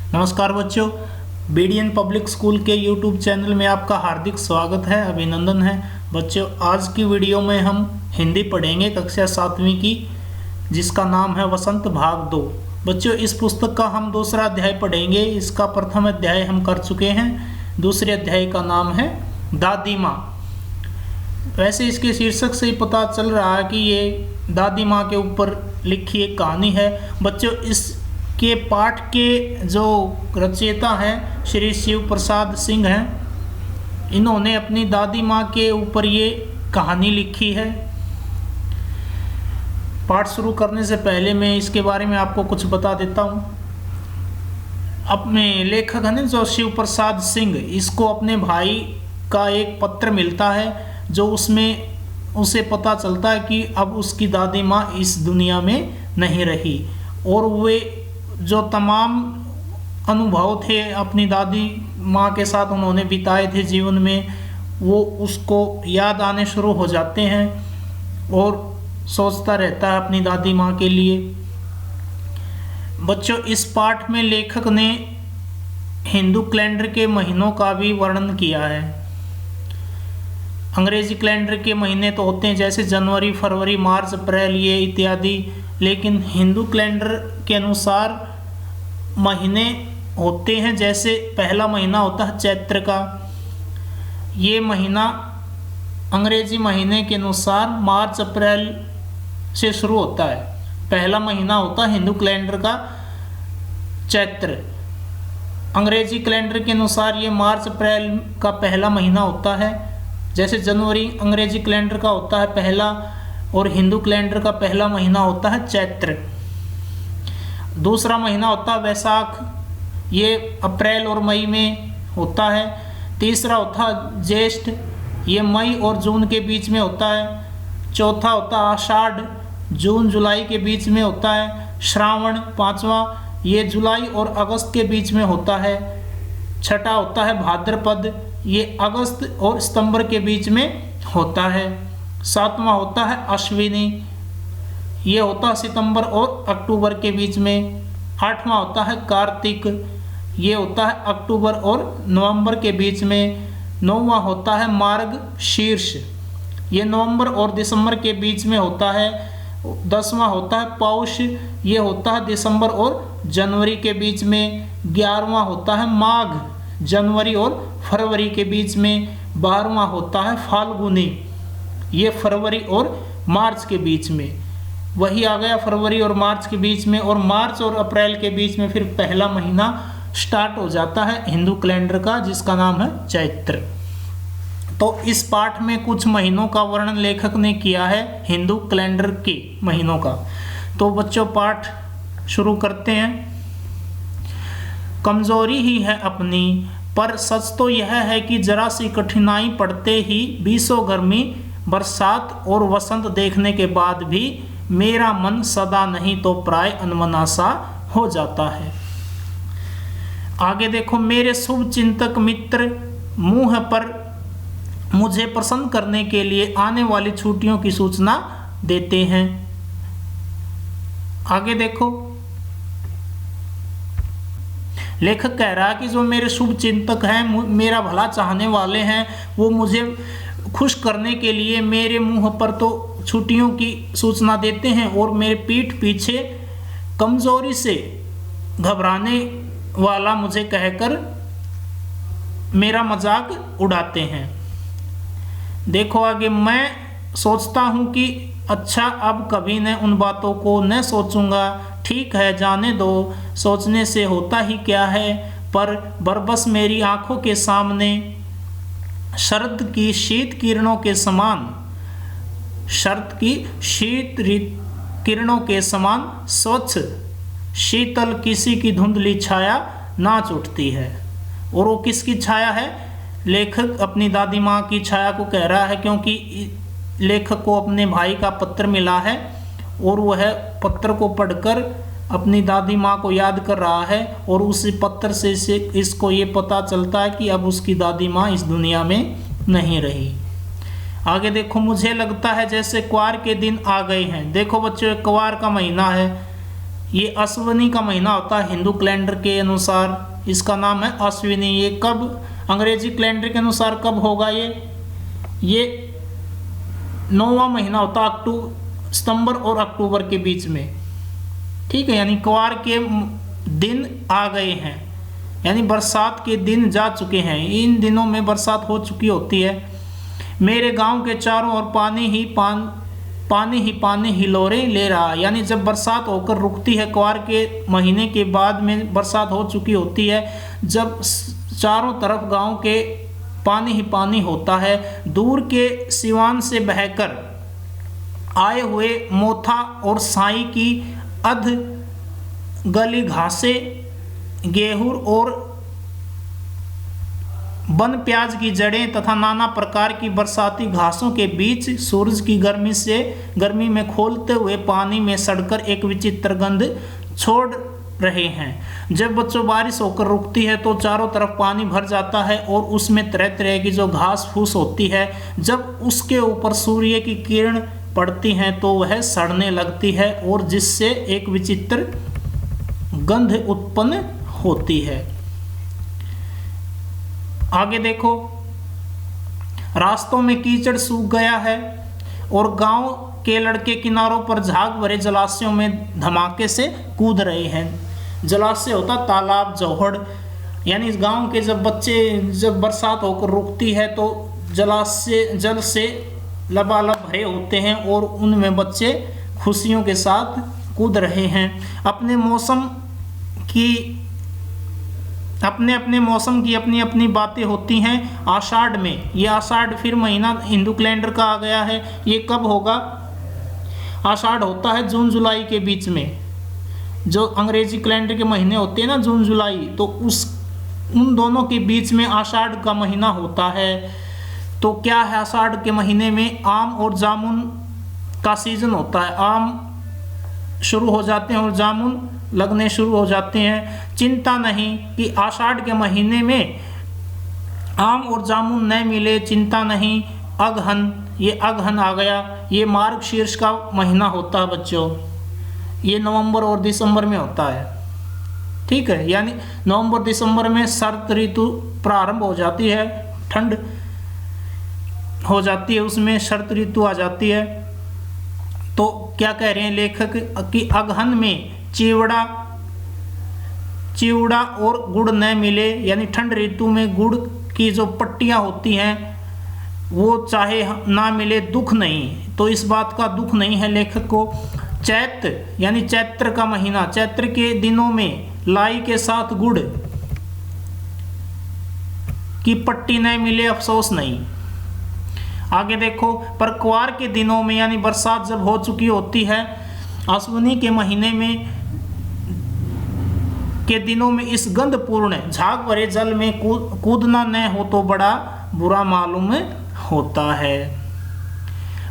नमस्कार बच्चों, BDN public school के यूट्यूब चैनल में आपका हार्दिक स्वागत है, अभिनंदन है। बच्चों, आज की वीडियो में हम हिंदी पढ़ेंगे कक्षा 7वीं की, जिसका नाम है वसंत भाग 2। बच्चों, इस पुस्तक का हम दूसरा अध्याय पढ़ेंगे। इसका प्रथम अध्याय हम कर चुके हैं। दूसरे अध्याय का नाम है दादी माँ। वैसे इसके शीर्षक से ही पता चल रहा है कि ये दादी माँ के ऊपर लिखी एक कहानी है। बच्चों, इसके पाठ के जो रचयिता हैं श्री शिव प्रसाद सिंह हैं। इन्होंने अपनी दादी माँ के ऊपर ये कहानी लिखी है। पाठ शुरू करने से पहले मैं इसके बारे में आपको कुछ बता देता हूँ। अपने लेखक है ना जो शिव प्रसाद सिंह, इसको अपने भाई का एक पत्र मिलता है जो उसमें उसे पता चलता है कि अब उसकी दादी माँ इस दुनिया में नहीं रही, और वे जो तमाम अनुभव थे अपनी दादी माँ के साथ उन्होंने बिताए थे जीवन में, वो उसको याद आने शुरू हो जाते हैं और सोचता रहता है अपनी दादी माँ के लिए। बच्चों, इस पाठ में लेखक ने हिंदू कैलेंडर के महीनों का भी वर्णन किया है। अंग्रेजी कैलेंडर के महीने तो होते हैं जैसे जनवरी, फरवरी, मार्च, अप्रैल ये इत्यादि, लेकिन हिंदू कैलेंडर के अनुसार महीने होते हैं। जैसे पहला महीना होता है चैत्र का। ये महीना अंग्रेजी महीने के अनुसार मार्च अप्रैल से शुरू होता है। पहला महीना होता है हिंदू कैलेंडर का चैत्र। अंग्रेजी कैलेंडर के अनुसार ये मार्च अप्रैल का पहला महीना होता है। जैसे जनवरी अंग्रेजी कैलेंडर का होता है पहला, और हिंदू कैलेंडर का पहला महीना होता है चैत्र। दूसरा महीना होता है वैशाख, ये अप्रैल और मई में होता है। तीसरा होता है ज्येष्ठ, ये मई और जून के बीच में होता है। चौथा होता है आषाढ़, जून जुलाई के बीच में होता है। श्रावण पांचवा, ये जुलाई और अगस्त के बीच में होता है। छठा होता है भाद्रपद, ये अगस्त और सितंबर के बीच में होता है। सातवां होता है अश्विनी, ये होता है सितंबर और अक्टूबर के बीच में। आठवां होता है कार्तिक, ये होता है अक्टूबर और नवंबर के बीच में। नौवां होता है मार्ग शीर्ष, ये नवंबर और दिसंबर के बीच में होता है। 10वां होता है पौष, ये होता है दिसंबर और जनवरी के बीच में। 11वां होता है माघ, जनवरी और फरवरी के बीच में। 12वां होता है फाल्गुनी, ये फरवरी और मार्च के बीच में। वही आ गया फरवरी और मार्च के बीच में, और मार्च और अप्रैल के बीच में फिर पहला महीना स्टार्ट हो जाता है हिंदू कैलेंडर का, जिसका नाम है चैत्र। तो इस पाठ में कुछ महीनों का वर्णन लेखक ने किया है हिंदू कैलेंडर के महीनों का। तो बच्चों, पाठ शुरू करते हैं। कमजोरी ही है अपनी, पर सच तो यह है कि जरा सी कठिनाई पड़ते ही बीसों गर्मी, बरसात और वसंत देखने के बाद भी मेरा मन सदा नहीं तो प्राय अनमना सा हो जाता है। आगे देखो, मेरे शुभ चिंतक मित्र मुंह पर मुझे प्रसन्न करने के लिए आने वाली छुट्टियों की सूचना देते हैं। आगे देखो, लेखक कह रहा है कि जो मेरे शुभ चिंतक हैं, मेरा भला चाहने वाले हैं, वो मुझे खुश करने के लिए मेरे मुंह पर तो छुट्टियों की सूचना देते हैं, और मेरे पीठ पीछे कमजोरी से घबराने वाला मुझे कहकर मेरा मजाक उड़ाते हैं। देखो आगे, मैं सोचता हूँ कि अच्छा, अब कभी न उन बातों को न सोचूंगा। ठीक है, जाने दो, सोचने से होता ही क्या है। पर बरबस मेरी आंखों के सामने शरद की शीत किरणों के समान, शरद की शीत किरणों के समान स्वच्छ शीतल किसी की धुंधली छाया नाच उठती है। और वो किसकी छाया है? लेखक अपनी दादी माँ की छाया को कह रहा है, क्योंकि लेखक को अपने भाई का पत्र मिला है और वह पत्र को पढ़कर अपनी दादी माँ को याद कर रहा है, और उसी पत्र से इसको ये पता चलता है कि अब उसकी दादी माँ इस दुनिया में नहीं रही। आगे देखो, मुझे लगता है जैसे क्वार के दिन आ गए हैं। देखो बच्चों, क्वार का महीना है, ये अश्विनी का महीना होता है हिंदू कैलेंडर के अनुसार, इसका नाम है अश्विनी। ये कब अंग्रेजी कैलेंडर के अनुसार कब होगा? ये 9वां महीना होता है सितंबर और अक्टूबर के बीच में, ठीक है। यानी क्वार के दिन आ गए हैं, यानी बरसात के दिन जा चुके हैं। इन दिनों में बरसात हो चुकी होती है। मेरे गांव के चारों ओर पानी हिलोरें ले रहा, यानी जब बरसात होकर रुकती है क्वार के महीने के बाद में बरसात हो चुकी होती है, जब चारों तरफ गांव के पानी ही पानी होता है। दूर के सिवान से बहकर आए हुए मोथा और साई की अध गली घासें, गेहूं और वन प्याज की जड़ें तथा नाना प्रकार की बरसाती घासों के बीच सूरज की गर्मी में खोलते हुए पानी में सड़कर एक विचित्र गंध छोड़ रहे हैं। जब बच्चों बारिश होकर रुकती है तो चारों तरफ पानी भर जाता है और उसमें तरह तरह की जो घास फूस होती है, जब उसके ऊपर सूर्य की किरण पड़ती हैं तो वह सड़ने लगती है और जिससे एक विचित्र गंध उत्पन्न होती है। आगे देखो, रास्तों में कीचड़ सूख गया है और गांव के लड़के किनारों पर झाग भरे जलाशयों में धमाके से कूद रहे हैं। जलाशय होता तालाब, जौहड़, यानी इस गांव के जब बरसात होकर रुकती है तो जल से लबालब भरे होते हैं और उनमें बच्चे खुशियों के साथ कूद रहे हैं। अपने अपने मौसम की अपनी अपनी बातें होती हैं। आषाढ़ में, ये आषाढ़ फिर महीना हिंदू कैलेंडर का आ गया है। ये कब होगा? आषाढ़ होता है जून जुलाई के बीच में। जो अंग्रेजी कैलेंडर के महीने होते हैं ना, जून जुलाई, तो उन दोनों के बीच में आषाढ़ का महीना होता है। तो क्या है, आषाढ़ के महीने में आम और जामुन का सीजन होता है। आम शुरू हो जाते हैं और जामुन लगने शुरू हो जाते हैं। चिंता नहीं कि आषाढ़ के महीने में आम और जामुन न मिले, चिंता नहीं। अगहन, ये अगहन आ गया। ये मार्गशीर्ष का महीना होता है बच्चों। ये नवंबर और दिसंबर में होता है, ठीक है। यानी नवंबर दिसंबर में शरद ऋतु प्रारंभ हो जाती है, ठंड हो जाती है, उसमें शरद ऋतु आ जाती है। तो क्या कह रहे हैं लेखक कि अगहन में चिवड़ा और गुड़ न मिले, यानी ठंड ऋतु में गुड़ की जो पट्टियां होती हैं वो चाहे ना मिले, दुख नहीं। तो इस बात का दुख नहीं है लेखक को। चैत्र, यानी चैत्र का महीना, चैत्र के दिनों में लाई के साथ गुड़ की पट्टी न मिले, अफसोस नहीं। आगे देखो, पर क्वार के दिनों में, यानी बरसात जब हो चुकी होती है, अश्विनी के महीने में के दिनों में इस गंधपूर्ण झाग भरे जल में कूदना न हो तो बड़ा बुरा मालूम होता है।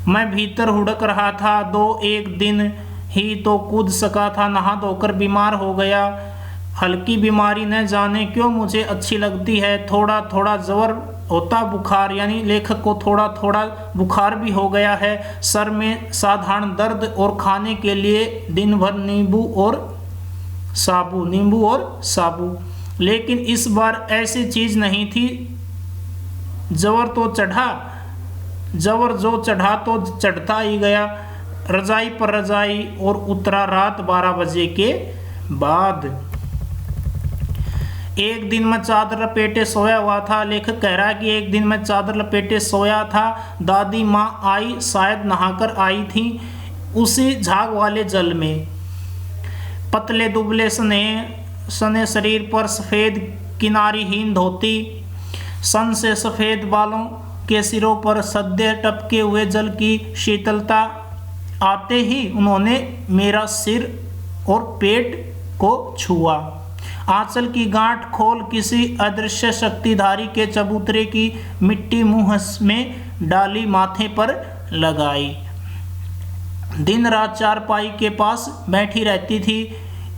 मैं भीतर हुड़क रहा था, 2-1 दिन ही तो कूद सका था, नहा धोकर बीमार हो गया। हल्की बीमारी न जाने क्यों मुझे अच्छी लगती है। थोड़ा थोड़ा जवर होता बुखार, यानी लेखक को थोड़ा थोड़ा बुखार भी हो गया है। सर में साधारण दर्द और खाने के लिए दिन भर नींबू और साबू। लेकिन इस बार ऐसी चीज नहीं थी। जवर जो चढ़ा तो चढ़ता ही गया, रजाई पर रजाई, और उतरा रात 12 बजे के बाद। एक दिन मैं चादर लपेटे सोया हुआ था। लेखक कह रहा है कि एक दिन मैं चादर लपेटे सोया था। दादी माँ आई, शायद नहाकर आई थी उसी झाग वाले जल में। पतले दुबले सने शरीर पर सफ़ेद किनारीहीन धोती, सन से सफ़ेद बालों के सिरों पर सद्य टपके हुए जल की शीतलता आते ही उन्होंने मेरा सिर और पेट को छुआ। आंचल की गांठ खोल किसी अदृश्य शक्तिधारी के चबूतरे की मिट्टी मुंह में डाली, माथे पर लगाई। दिन रात चारपाई के पास बैठी रहती थी।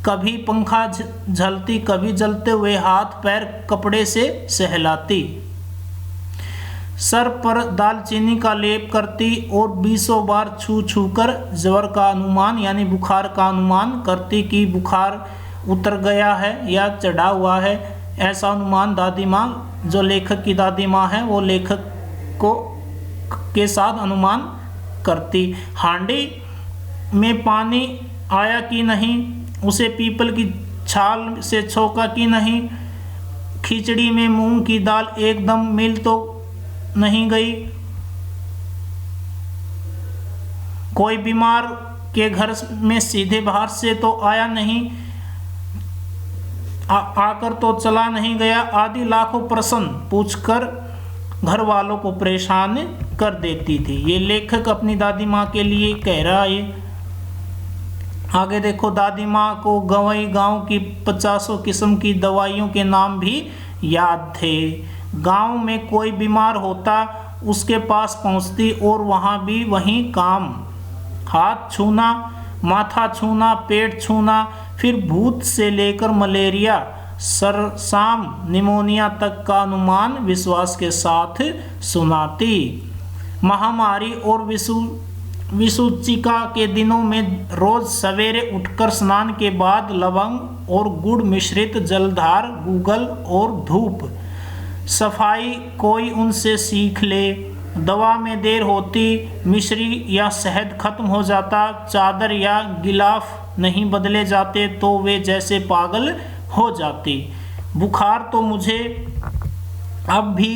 कभी पंखा झलती, कभी जलते हुए हाथ पैर कपड़े से सहलाती। सर पर दालचीनी का लेप करती और 20 बार छू छू कर ज्वर का अनुमान यानी बुखार का अनुमान करती कि बुखार उतर गया है या चढ़ा हुआ है। ऐसा अनुमान दादी माँ, जो लेखक की दादी माँ है, वो लेखक को के साथ अनुमान करती। हांडी में पानी आया कि नहीं, उसे पीपल की छाल से छौंका कि नहीं, खिचड़ी में मूंग की दाल एकदम मिल तो नहीं गई, कोई बीमार के घर में सीधे बाहर से तो आया नहीं, आकर तो चला नहीं गया, आदि लाखों प्रश्न पूछकर घर वालों को परेशान कर देती थी। ये लेखक अपनी दादी माँ के लिए कह रहा है। आगे देखो, दादी माँ को गंवई गांव की 50 किस्म की दवाइयों के नाम भी याद थे। गांव में कोई बीमार होता उसके पास पहुंचती और वहाँ भी वही काम, हाथ छूना, माथा छूना, पेट छूना, फिर भूत से लेकर मलेरिया, सरसाम, निमोनिया तक का अनुमान विश्वास के साथ सुनाती। महामारी और विसूचिका के दिनों में रोज सवेरे उठकर स्नान के बाद लवंग और गुड़ मिश्रित जलधार, गूगल और धूप सफाई कोई उनसे सीख ले। दवा में देर होती, मिश्री या शहद खत्म हो जाता, चादर या गिलाफ नहीं बदले जाते तो वे जैसे पागल हो जाती। बुखार तो मुझे अब भी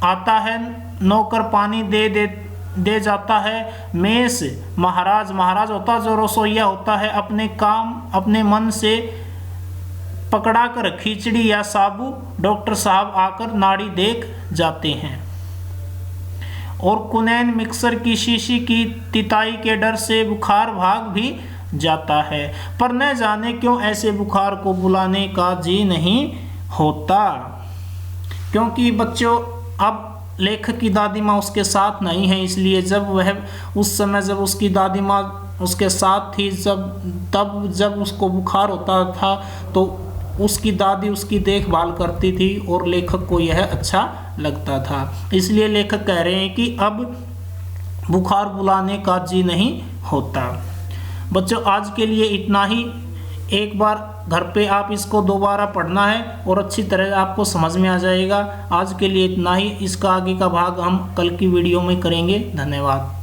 आता है, नौकर पानी दे जाता है। मेस महाराज होता जो रसोइया होता है, अपने काम अपने मन से पकड़ा कर खिचड़ी या साबू डॉक्टर साहब आकर नाड़ी देख जाते हैं। और कुनैन मिक्सर की शीशी की तिताई के डर से बुखार भाग भी जाता है, पर न जाने क्यों ऐसे बुखार को बुलाने का जी नहीं होता। क्योंकि बच्चों, अब लेखक की दादी माँ उसके साथ नहीं है, इसलिए जब वह उस समय जब उसकी दादी माँ उसके साथ थी, जब उसको बुखार होता था तो उसकी दादी उसकी देखभाल करती थी और लेखक को यह अच्छा लगता था। इसलिए लेखक कह रहे हैं कि अब बुखार बुलाने का जी नहीं होता। बच्चों, आज के लिए इतना ही। एक बार घर पे आप इसको दोबारा पढ़ना है और अच्छी तरह आपको समझ में आ जाएगा। आज के लिए इतना ही। इसका आगे का भाग हम कल की वीडियो में करेंगे। धन्यवाद।